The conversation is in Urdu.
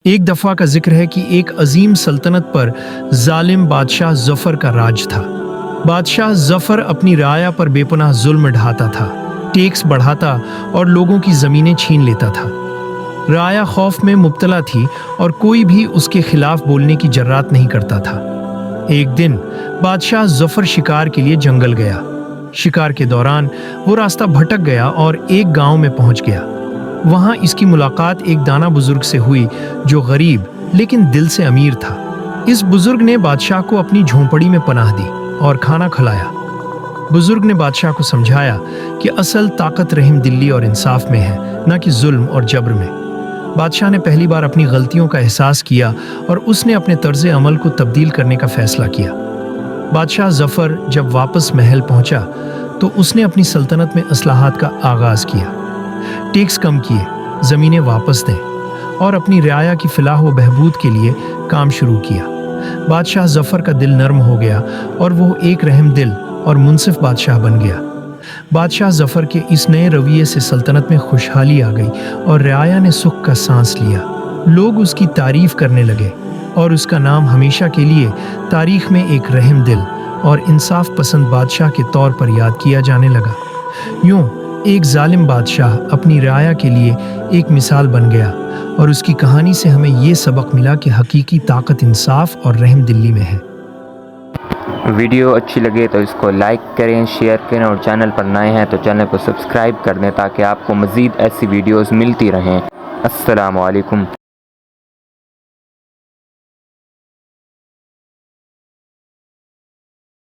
ایک دفعہ کا ذکر ہے کہ ایک عظیم سلطنت پر ظالم بادشاہ ظفر کا راج تھا۔ بادشاہ ظفر اپنی رعایا پر بے پناہ ظلم ڈھاتا تھا، ٹیکس بڑھاتا اور لوگوں کی زمینیں چھین لیتا تھا۔ رعایا خوف میں مبتلا تھی اور کوئی بھی اس کے خلاف بولنے کی جرات نہیں کرتا تھا۔ ایک دن بادشاہ ظفر شکار کے لیے جنگل گیا۔ شکار کے دوران وہ راستہ بھٹک گیا اور ایک گاؤں میں پہنچ گیا۔ وہاں اس کی ملاقات ایک دانا بزرگ سے ہوئی جو غریب لیکن دل سے امیر تھا۔ اس بزرگ نے بادشاہ کو اپنی جھونپڑی میں پناہ دی اور کھانا کھلایا۔ بزرگ نے بادشاہ کو سمجھایا کہ اصل طاقت رحم دلی اور انصاف میں ہے، نہ کہ ظلم اور جبر میں۔ بادشاہ نے پہلی بار اپنی غلطیوں کا احساس کیا اور اس نے اپنے طرز عمل کو تبدیل کرنے کا فیصلہ کیا۔ بادشاہ ظفر جب واپس محل پہنچا تو اس نے اپنی سلطنت میں اصلاحات کا آغاز کیا۔ ٹیکس کم کیے، زمینیں واپس دیں اور اپنی رعایا کی فلاح و بہبود کے لیے کام شروع کیا۔ بادشاہ ظفر کا دل نرم ہو گیا اور وہ ایک رحم دل اور منصف بادشاہ بن گیا۔ بادشاہ ظفر کے اس نئے رویے سے سلطنت میں خوشحالی آ گئی اور رعایا نے سکھ کا سانس لیا۔ لوگ اس کی تعریف کرنے لگے اور اس کا نام ہمیشہ کے لیے تاریخ میں ایک رحم دل اور انصاف پسند بادشاہ کے طور پر یاد کیا جانے لگا۔ یوں ایک ظالم بادشاہ اپنی رعایا کے لیے ایک مثال بن گیا اور اس کی کہانی سے ہمیں یہ سبق ملا کہ حقیقی طاقت انصاف اور رحم دلی میں ہے۔ ویڈیو اچھی لگے تو اس کو لائک کریں، شیئر کریں اور چینل پر نئے ہیں تو چینل کو سبسکرائب کر دیں تاکہ آپ کو مزید ایسی ویڈیوز ملتی رہیں۔ السلام علیکم۔